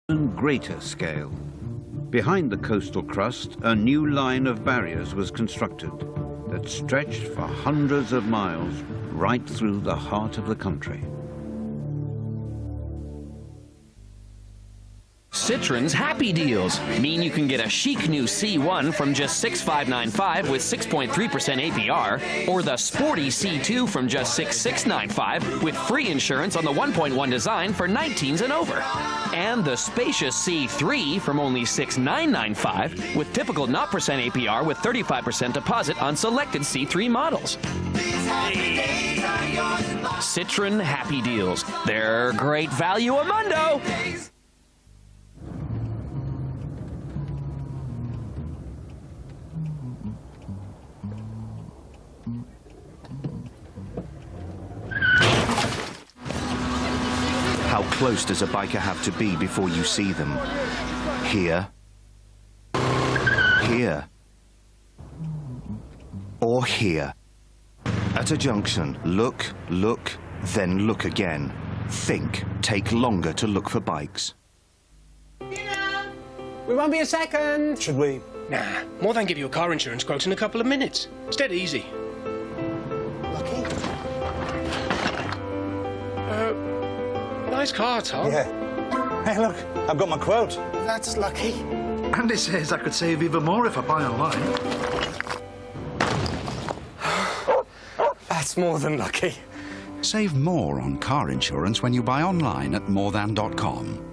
even greater scale. Behind the coastal crust, a new line of barriers was constructed that stretched for hundreds of miles right through the heart of the country. Citroen's Happy Deals mean you can get a chic new C1 from just $6,595 with 6.3% APR, or the sporty C2 from just $6,695 with free insurance on the 1.1 design for 19s and over. And the spacious C3 from only $6,995 with typical 0% APR with 35% deposit on selected C3 models. Citroen Happy Deals. They're great value a mundo. How close does a biker have to be before you see them? Here. Here. Or here. At a junction, look, look, then look again. Think. Take longer to look for bikes. We won't be a second. Should we? Nah, more than give you a car insurance quote in a couple of minutes. It's dead easy. Lucky? Nice car, Tom. Yeah. Hey, look, I've got my quote. That's lucky. And it says I could save even more if I buy online. That's more than lucky. Save more on car insurance when you buy online at morethan.com.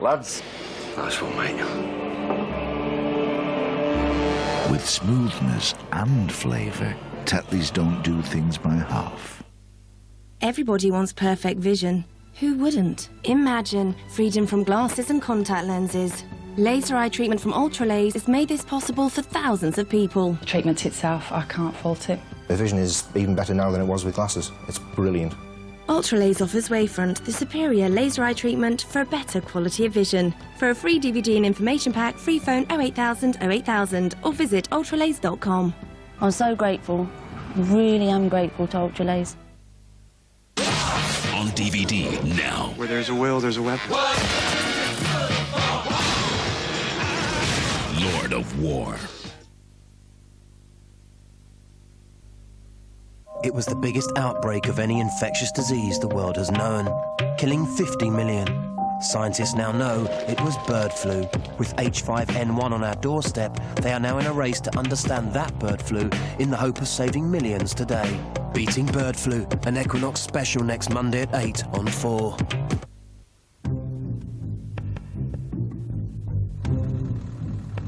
Lads. Nice one, mate. With smoothness and flavour, Tetleys don't do things by half. Everybody wants perfect vision. Who wouldn't? Imagine freedom from glasses and contact lenses. Laser eye treatment from Ultralaser has made this possible for thousands of people. The treatment itself, I can't fault it. The vision is even better now than it was with glasses. It's brilliant. Ultralaser offers Wavefront, the superior laser eye treatment for a better quality of vision. For a free DVD and information pack, free phone 08000 08000 or visit ultralaser.com. I'm so grateful. I really am grateful to Ultralaser. On DVD now. Where there's a will, there's a weapon. Lord of War. It was the biggest outbreak of any infectious disease the world has known, killing 50 million. Scientists now know it was bird flu. With H5N1 on our doorstep, they are now in a race to understand that bird flu in the hope of saving millions today. Beating bird flu, an Equinox special next Monday at 8 on 4.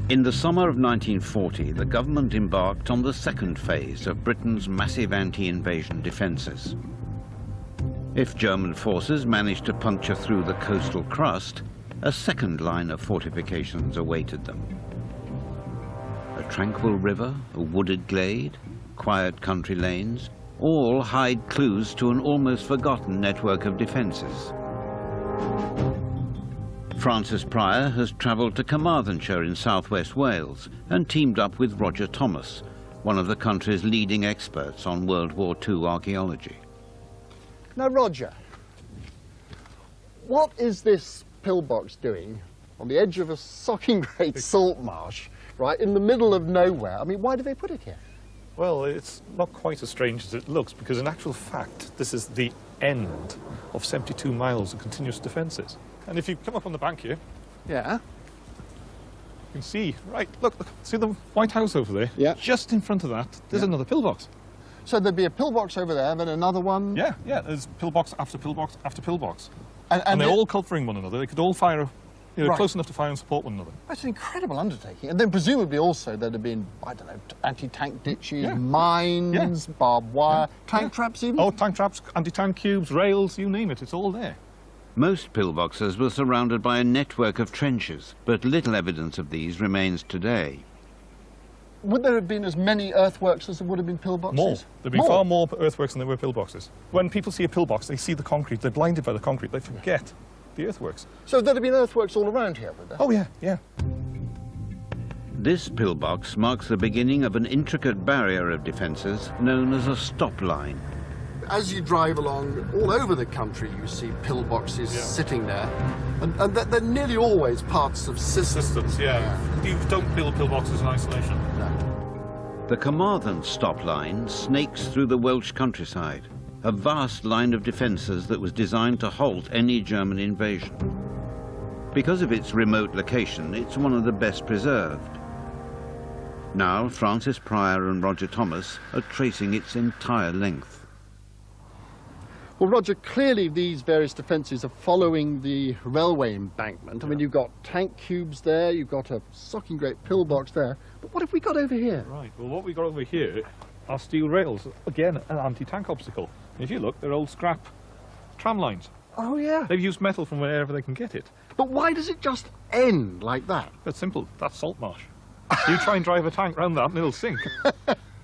In the summer of 1940, the government embarked on the second phase of Britain's massive anti-invasion defences. If German forces managed to puncture through the coastal crust, a second line of fortifications awaited them. A tranquil river, a wooded glade, quiet country lanes, all hide clues to an almost forgotten network of defences. Francis Pryor has travelled to Carmarthenshire in southwest Wales and teamed up with Roger Thomas, one of the country's leading experts on World War II archaeology. Now, Roger, what is this pillbox doing on the edge of a socking great salt marsh right, in the middle of nowhere. I mean, why do they put it here? Well, it's not quite as strange as it looks, because in actual fact, this is the end of 72 miles of continuous defences. And if you come up on the bank here... Yeah? You can see, right, look, see the White House over there? Yeah. Just in front of that, there's another pillbox. So there'd be a pillbox over there, then another one? Yeah, there's pillbox after pillbox after pillbox. And they're all covering one another. They could all fire, Right. close enough to fire and support one another. That's an incredible undertaking. And then presumably also there'd have been, I don't know, anti-tank ditches, mines, barbed wire, tank traps even? Oh, tank traps, anti-tank cubes, rails, you name it, it's all there. Most pillboxes were surrounded by a network of trenches, but little evidence of these remains today. Would there have been as many earthworks as there would have been pillboxes? More. There'd be far more earthworks than there were pillboxes. When people see a pillbox, they see the concrete, they're blinded by the concrete, they forget the earthworks. So there'd have been earthworks all around here, would there? Oh, yeah. This pillbox marks the beginning of an intricate barrier of defences known as a stop line. As you drive along all over the country, you see pillboxes sitting there, and they're nearly always parts of systems. You don't build pillboxes in isolation. No. The Carmarthen stop line snakes through the Welsh countryside, a vast line of defences that was designed to halt any German invasion. Because of its remote location, it's one of the best preserved. Now, Francis Pryor and Roger Thomas are tracing its entire length. Well, Roger, clearly these various defences are following the railway embankment. I mean, you've got tank cubes there, you've got a socking great pillbox there, but what have we got over here? Right, well, what we've got over here are steel rails. Again, an anti-tank obstacle. If you look, they're old scrap tram lines. Oh, yeah. They've used metal from wherever they can get it. But why does it just end like that? It's simple. That's salt marsh. You try and drive a tank round that and it'll sink.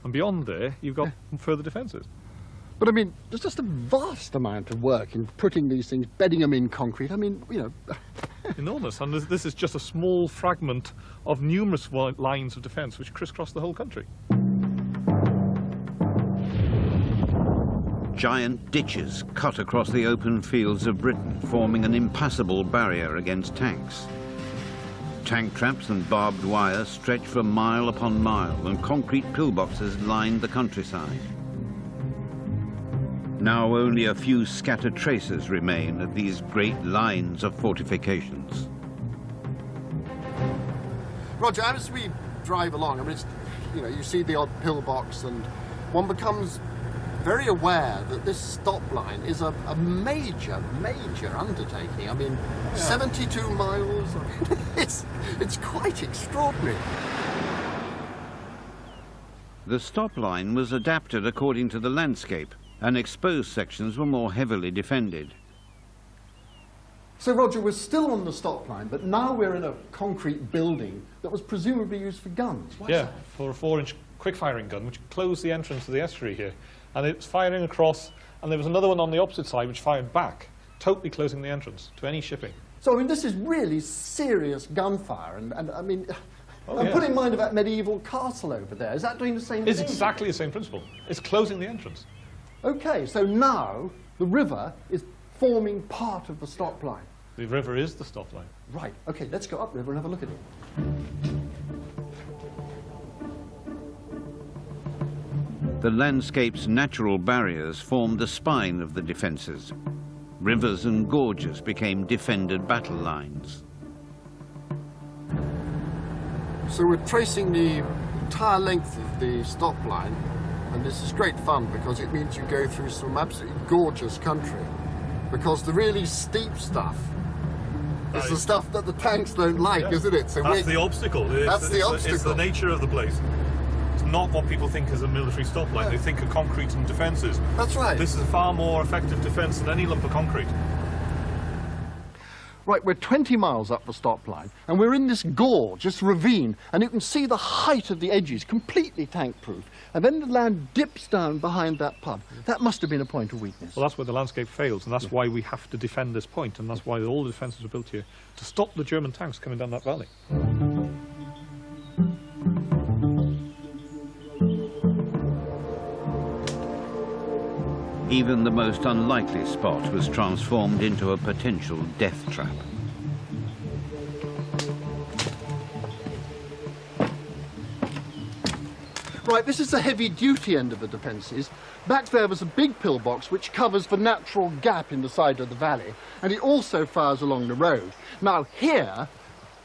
And beyond there, you've got further defences. But I mean, there's just a vast amount of work in putting these things, bedding them in concrete. I mean, you know... Enormous. And this is just a small fragment of numerous lines of defence which crisscross the whole country. Giant ditches cut across the open fields of Britain, forming an impassable barrier against tanks. Tank traps and barbed wire stretched for mile upon mile, and concrete pillboxes lined the countryside. Now only a few scattered traces remain of these great lines of fortifications. Roger, as we drive along, I mean, you know, you see the odd pillbox, and one becomes very aware that this stop line is a major, major undertaking. I mean, 72 miles, it's quite extraordinary. The stop line was adapted according to the landscape, and exposed sections were more heavily defended. So, Roger, we're still on the stop line, but now we're in a concrete building that was presumably used for guns. What's that? For a 4-inch quick-firing gun, which closed the entrance to the estuary here. And it's firing across, and there was another one on the opposite side which fired back, totally closing the entrance to any shipping. So, I mean, this is really serious gunfire, and I mean... put in mind of that medieval castle over there. Is that doing the same thing? It's exactly the same principle. It's closing the entrance. OK, so now the river is forming part of the stop line. The river is the stop line. Right, OK, let's go upriver and have a look at it. The landscape's natural barriers formed the spine of the defences. Rivers and gorges became defended battle lines. So we're tracing the entire length of the stop line, and this is great fun because it means you go through some absolutely gorgeous country, because the really steep stuff is the stuff that the tanks don't like, isn't it? So that's the obstacle. That's the obstacle. It's the nature of the place. It's not what people think is a military stop line. They think of concrete and defences. That's right. This is a far more effective defence than any lump of concrete. Right, we're 20 miles up the stop line, and we're in this gorge, this ravine, and you can see the height of the edges, completely tank-proof. And then the land dips down behind that pub. That must have been a point of weakness. Well, that's where the landscape fails, and that's why we have to defend this point, and that's why all the defences are built here, to stop the German tanks coming down that valley. Even the most unlikely spot was transformed into a potential death trap. Right, this is the heavy-duty end of the defences. Back there was a big pillbox which covers the natural gap in the side of the valley, and it also fires along the road. Now here,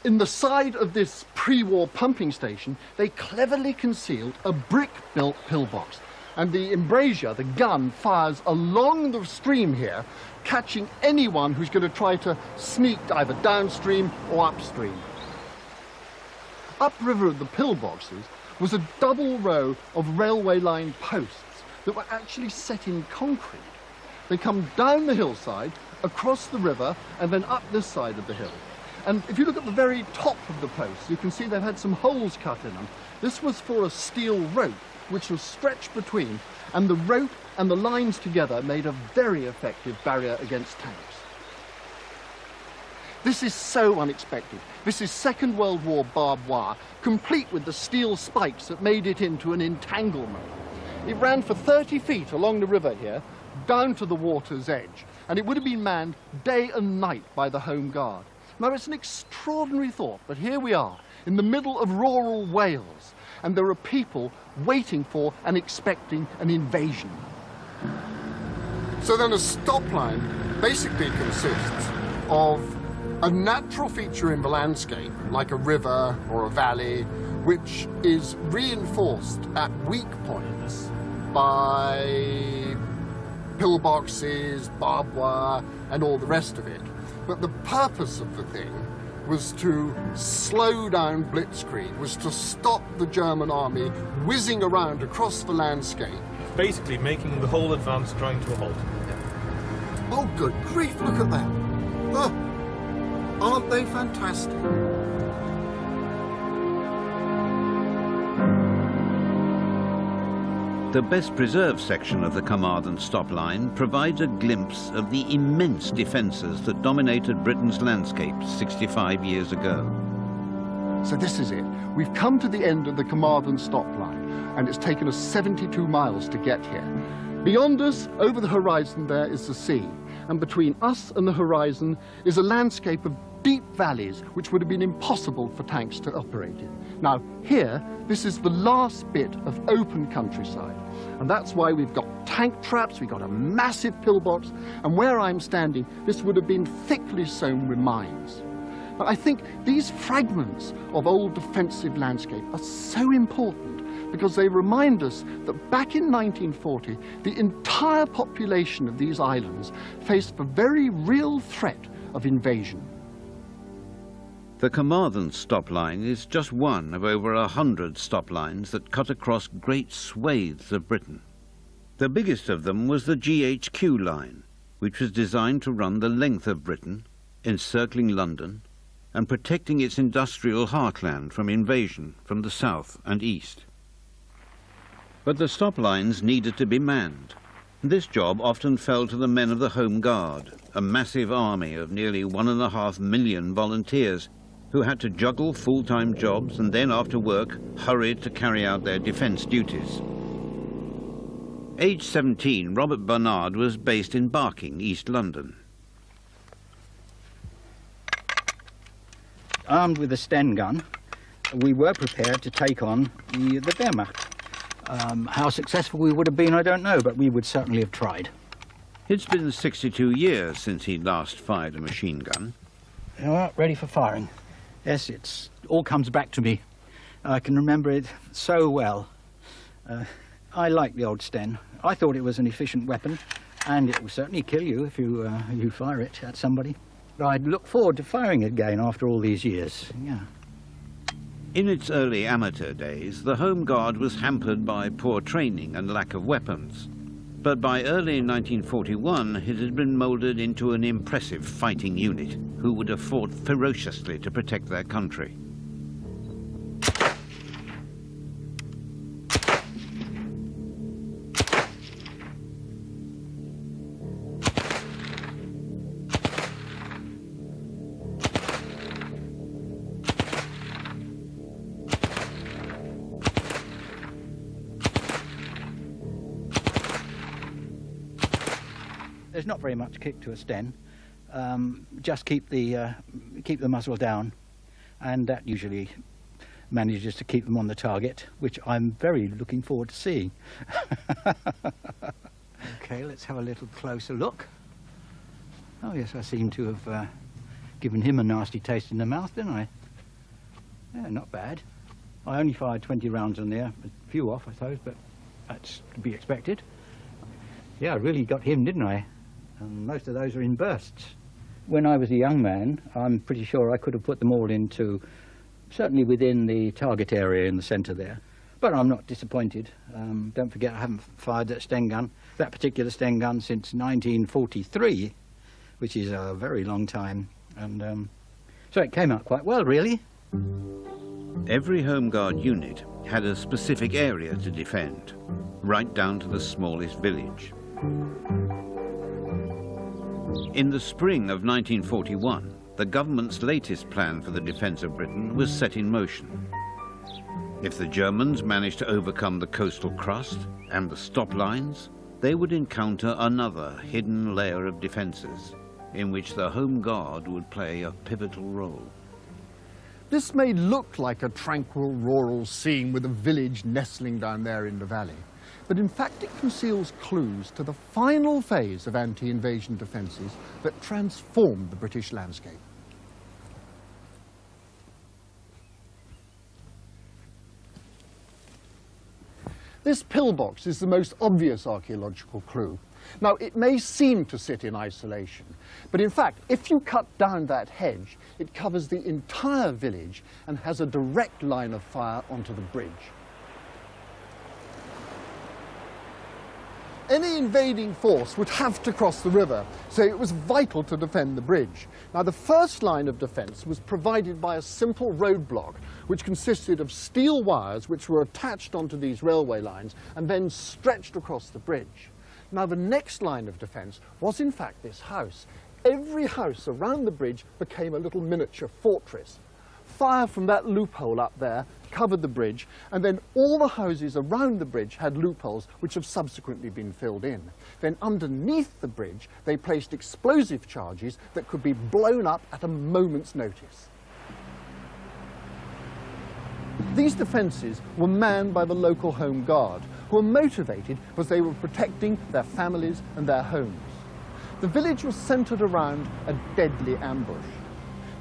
in the side of this pre-war pumping station, they cleverly concealed a brick-built pillbox. And the embrasure, the gun, fires along the stream here, catching anyone who's going to try to sneak either downstream or upstream. Upriver of the pillboxes was a double row of railway line posts that were actually set in concrete. They come down the hillside, across the river, and then up this side of the hill. And if you look at the very top of the posts, you can see they've had some holes cut in them. This was for a steel rope, which was stretched between, and the rope and the lines together made a very effective barrier against tanks. This is so unexpected. This is Second World War barbed wire, complete with the steel spikes that made it into an entanglement. It ran for 30 feet along the river here, down to the water's edge, and it would have been manned day and night by the Home Guard. Now, it's an extraordinary thought, but here we are, in the middle of rural Wales, and there are people waiting for and expecting an invasion. So then a stop line basically consists of a natural feature in the landscape, like a river or a valley, which is reinforced at weak points by pillboxes, barbed wire, and all the rest of it. But the purpose of the thing was to slow down blitzkrieg, was to stop the German army whizzing around across the landscape. Basically making the whole advance grind to a halt. Oh, good grief, look at that. Oh, aren't they fantastic? The best preserved section of the Carmarthen stop line provides a glimpse of the immense defences that dominated Britain's landscape 65 years ago. So this is it. We've come to the end of the Carmarthen stop line, and it's taken us 72 miles to get here. Beyond us, over the horizon there, is the sea, and between us and the horizon is a landscape of deep valleys which would have been impossible for tanks to operate in. Now here, this is the last bit of open countryside, and that's why we've got tank traps, we've got a massive pillbox, and where I'm standing, this would have been thickly sown with mines. But I think these fragments of old defensive landscape are so important because they remind us that back in 1940, the entire population of these islands faced the very real threat of invasion. The Carmarthen stop line is just one of over 100 stop lines that cut across great swathes of Britain. The biggest of them was the GHQ line, which was designed to run the length of Britain, encircling London, and protecting its industrial heartland from invasion from the south and east. But the stop lines needed to be manned. This job often fell to the men of the Home Guard, a massive army of nearly 1.5 million volunteers who had to juggle full-time jobs and then after work hurried to carry out their defence duties. Aged 17, Robert Barnard was based in Barking, East London. Armed with a Sten gun, we were prepared to take on the Wehrmacht. How successful we would have been, I don't know, but we would certainly have tried. It's been 62 years since he last fired a machine gun. You are ready for firing. Yes, it all comes back to me. I can remember it so well. I like the old Sten. I thought it was an efficient weapon, and it will certainly kill you if you fire it at somebody. But I'd look forward to firing it again after all these years, yeah. In its early amateur days, the Home Guard was hampered by poor training and lack of weapons. But by early 1941, it had been moulded into an impressive fighting unit who would have fought ferociously to protect their country. There's not very much kick to a Sten. Just keep the muzzle down, and that usually manages to keep them on the target, which I'm very looking forward to seeing. Okay, let's have a little closer look. Oh yes, I seem to have given him a nasty taste in the mouth, didn't I? Yeah, not bad. I only fired 20 rounds on there, a few off I suppose, but that's to be expected. Yeah, I really got him, didn't I? And most of those are in bursts. When I was a young man, I'm pretty sure I could have put them all into, certainly within the target area in the centre there. But I'm not disappointed. Don't forget I haven't fired that Sten gun, that particular Sten gun, since 1943, which is a very long time. And so it came out quite well, really. Every Home Guard unit had a specific area to defend, right down to the smallest village. In the spring of 1941, the government's latest plan for the defence of Britain was set in motion. If the Germans managed to overcome the coastal crust and the stop lines, they would encounter another hidden layer of defences, in which the Home Guard would play a pivotal role. This may look like a tranquil rural scene with a village nestling down there in the valley, but in fact it conceals clues to the final phase of anti-invasion defences that transformed the British landscape. This pillbox is the most obvious archaeological clue. Now, it may seem to sit in isolation, but in fact, if you cut down that hedge, it covers the entire village and has a direct line of fire onto the bridge. Any invading force would have to cross the river, so it was vital to defend the bridge. Now, the first line of defence was provided by a simple roadblock, which consisted of steel wires which were attached onto these railway lines and then stretched across the bridge. Now, the next line of defence was in fact this house. Every house around the bridge became a little miniature fortress. Fire from that loophole up there covered the bridge, and then all the houses around the bridge had loopholes which have subsequently been filled in. Then underneath the bridge they placed explosive charges that could be blown up at a moment's notice. These defences were manned by the local Home Guard, who were motivated because they were protecting their families and their homes. The village was centred around a deadly ambush.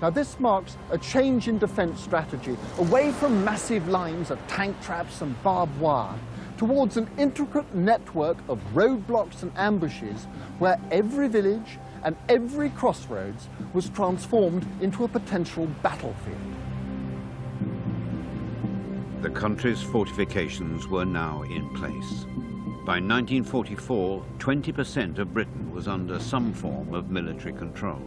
Now, this marks a change in defence strategy away from massive lines of tank traps and barbed wire towards an intricate network of roadblocks and ambushes where every village and every crossroads was transformed into a potential battlefield. The country's fortifications were now in place. By 1944, 20% of Britain was under some form of military control.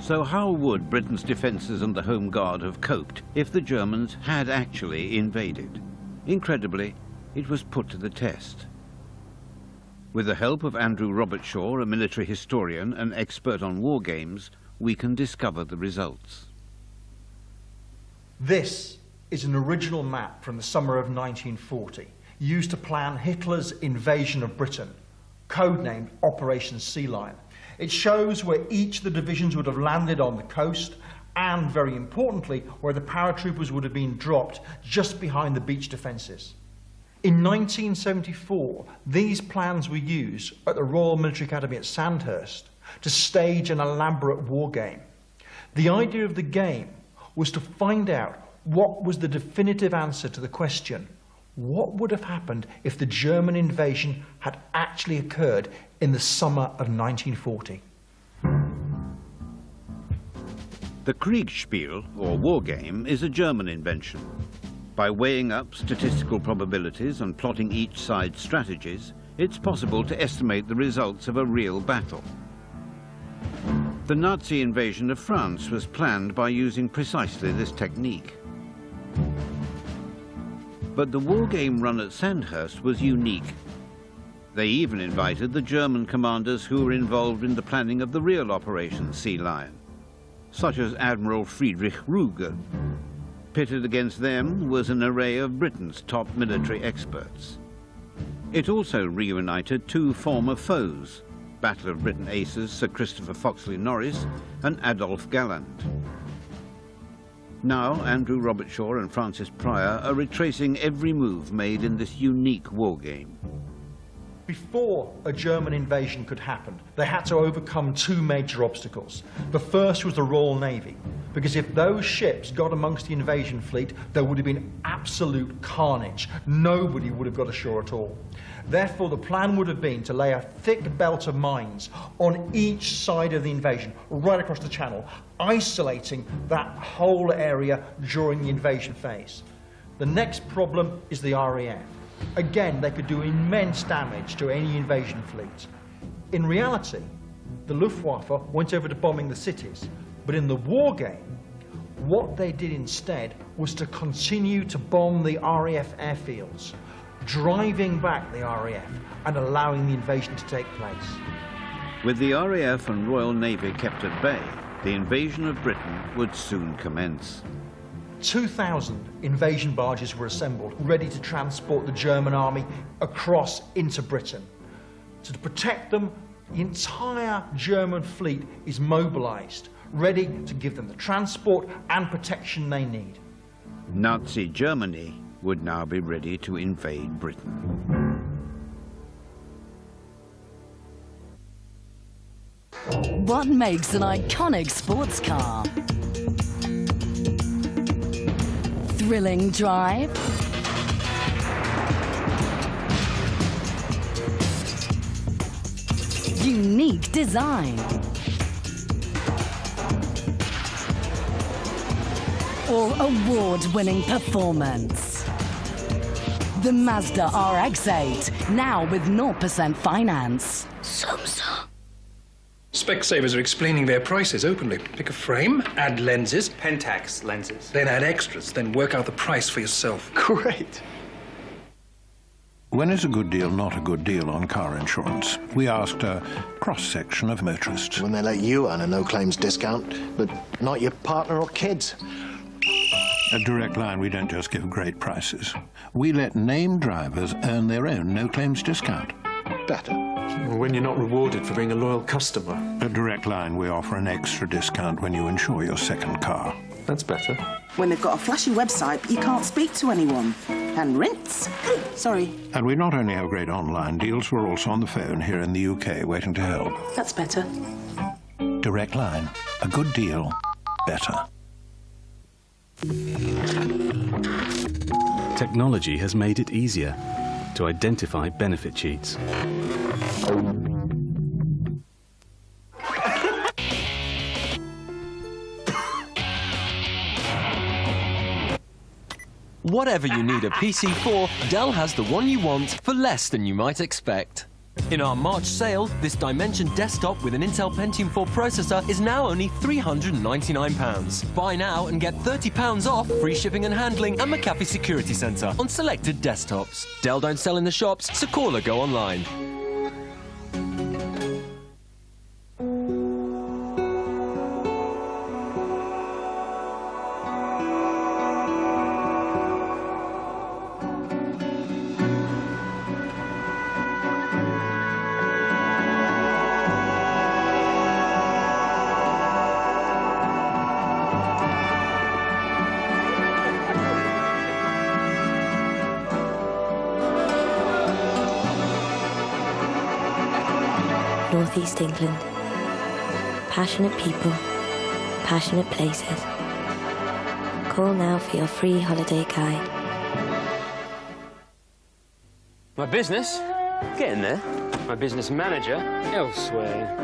So how would Britain's defences and the Home Guard have coped if the Germans had actually invaded? Incredibly, it was put to the test. With the help of Andrew Robertshaw, a military historian and expert on war games, we can discover the results. This is an original map from the summer of 1940, used to plan Hitler's invasion of Britain, codenamed Operation Sea Lion. It shows where each of the divisions would have landed on the coast and, very importantly, where the paratroopers would have been dropped just behind the beach defences. In 1974, these plans were used at the Royal Military Academy at Sandhurst to stage an elaborate war game. The idea of the game was to find out what was the definitive answer to the question, what would have happened if the German invasion had actually occurred in the summer of 1940? The Kriegspiel, or war game, is a German invention. By weighing up statistical probabilities and plotting each side's strategies, it's possible to estimate the results of a real battle. The Nazi invasion of France was planned by using precisely this technique. But the war game run at Sandhurst was unique. They even invited the German commanders who were involved in the planning of the real Operation Sea Lion, such as Admiral Friedrich Ruger. Pitted against them was an array of Britain's top military experts. It also reunited two former foes, Battle of Britain aces Sir Christopher Foxley Norris and Adolphe Galland. Now, Andrew Robertshaw and Francis Pryor are retracing every move made in this unique war game. Before a German invasion could happen, they had to overcome two major obstacles. The first was the Royal Navy, because if those ships got amongst the invasion fleet, there would have been absolute carnage. Nobody would have got ashore at all. Therefore, the plan would have been to lay a thick belt of mines on each side of the invasion, right across the channel, isolating that whole area during the invasion phase. The next problem is the RAF. Again, they could do immense damage to any invasion fleet. In reality, the Luftwaffe went over to bombing the cities, but in the war game, what they did instead was to continue to bomb the RAF airfields, driving back the RAF and allowing the invasion to take place. With the RAF and Royal Navy kept at bay, the invasion of Britain would soon commence. 2,000 invasion barges were assembled, ready to transport the German army across into Britain. So to protect them, the entire German fleet is mobilized, ready to give them the transport and protection they need. Nazi Germany would now be ready to invade Britain. What makes an iconic sports car? Thrilling drive? Unique design? Or award-winning performance? The Mazda RX-8, now with 0% finance. Specsavers are explaining their prices openly. Pick a frame, add lenses. Pentax lenses. Then add extras, then work out the price for yourself. Great. When is a good deal not a good deal on car insurance? We asked a cross-section of motorists. When they let you earn a no-claims discount, but not your partner or kids. At Direct Line, we don't just give great prices. We let named drivers earn their own no-claims discount. Better. When you're not rewarded for being a loyal customer. At Direct Line, we offer an extra discount when you insure your second car. That's better. When they've got a flashy website, but you can't speak to anyone. And rinse. Sorry. And we not only have great online deals, we're also on the phone here in the UK waiting to help. That's better. Direct Line. A good deal. Better. Technology has made it easier to identify benefit cheats. Whatever you need a PC for, Dell has the one you want for less than you might expect. In our March sale, this Dimension desktop with an Intel Pentium 4 processor is now only £399. Buy now and get £30 off, free shipping and handling, and McAfee Security Centre on selected desktops. Dell don't sell in the shops, so call or go online. Northeast England. Passionate people, passionate places. Call now for your free holiday guide. My business? Getting there. My business manager? Elsewhere.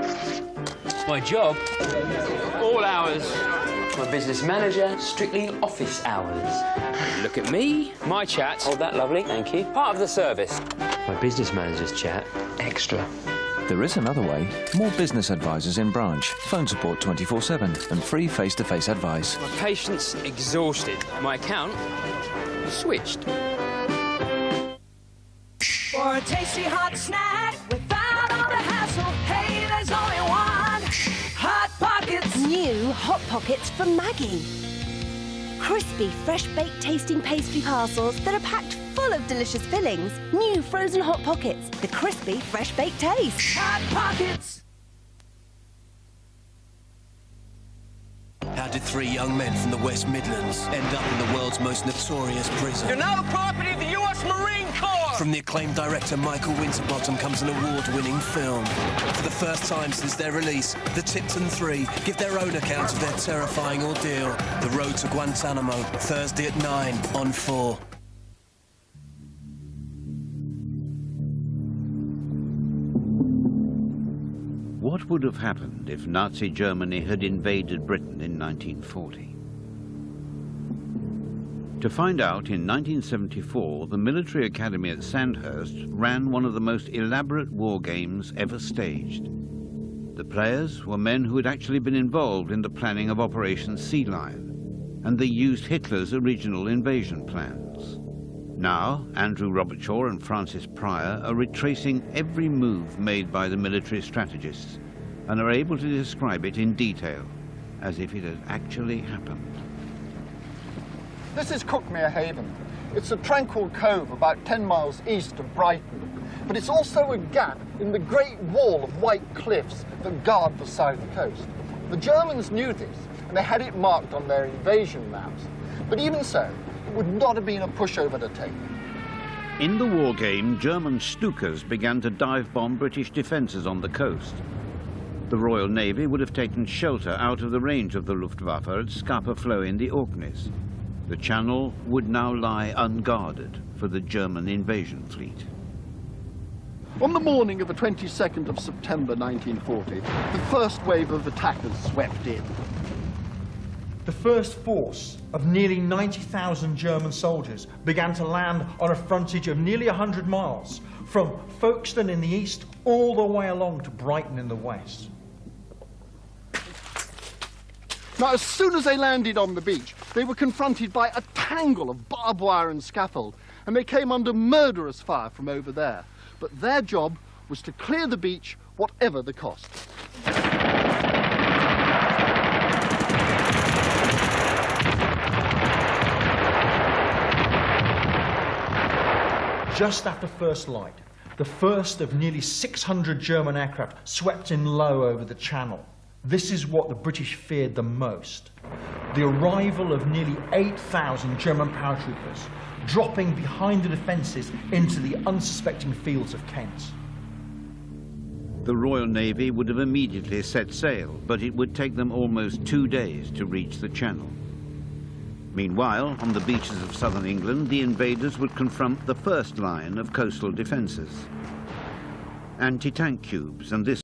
My job? All hours. My business manager? Strictly office hours. Look at me. My chat. Oh, that lovely. Thank you. Part of the service. My business manager's chat? Extra. There is another way. More business advisors in branch, phone support 24/7, and free face-to-face advice. My patient's exhausted. My account switched. For a tasty hot snack without all the hassle, hey, there's only one. Hot Pockets. New Hot Pockets from Maggie. Crispy, fresh-baked tasting pastry parcels that are packed full Full of delicious fillings, new frozen Hot Pockets, the crispy, fresh-baked taste. Hot Pockets! How did 3 young men from the West Midlands end up in the world's most notorious prison? You're now the property of the U.S. Marine Corps! From the acclaimed director Michael Winterbottom comes an award-winning film. For the first time since their release, the Tipton 3 give their own account of their terrifying ordeal. The Road to Guantanamo, Thursday at 9 on 4. What would have happened if Nazi Germany had invaded Britain in 1940? To find out, in 1974, the military academy at Sandhurst ran one of the most elaborate war games ever staged. The players were men who had actually been involved in the planning of Operation Sea Lion, and they used Hitler's original invasion plans. Now, Andrew Robertshaw and Francis Pryor are retracing every move made by the military strategists and are able to describe it in detail, as if it had actually happened. This is Cookmere Haven. It's a tranquil cove about 10 miles east of Brighton, but it's also a gap in the great wall of white cliffs that guard the south coast. The Germans knew this, and they had it marked on their invasion maps. But even so, it would not have been a pushover to take. In the war game, German Stukas began to dive-bomb British defences on the coast. The Royal Navy would have taken shelter out of the range of the Luftwaffe at Scapa Flow in the Orkneys. The channel would now lie unguarded for the German invasion fleet. On the morning of the 22nd of September 1940, the first wave of attackers swept in. The first force of nearly 90,000 German soldiers began to land on a frontage of nearly 100 miles, from Folkestone in the east all the way along to Brighton in the west. Now, as soon as they landed on the beach, they were confronted by a tangle of barbed wire and scaffold, and they came under murderous fire from over there. But their job was to clear the beach, whatever the cost. Just after first light, the first of nearly 600 German aircraft swept in low over the channel. This is what the British feared the most: the arrival of nearly 8,000 German paratroopers, dropping behind the defences into the unsuspecting fields of Kent. The Royal Navy would have immediately set sail, but it would take them almost 2 days to reach the channel. Meanwhile, on the beaches of southern England, the invaders would confront the first line of coastal defences. Anti-tank cubes and this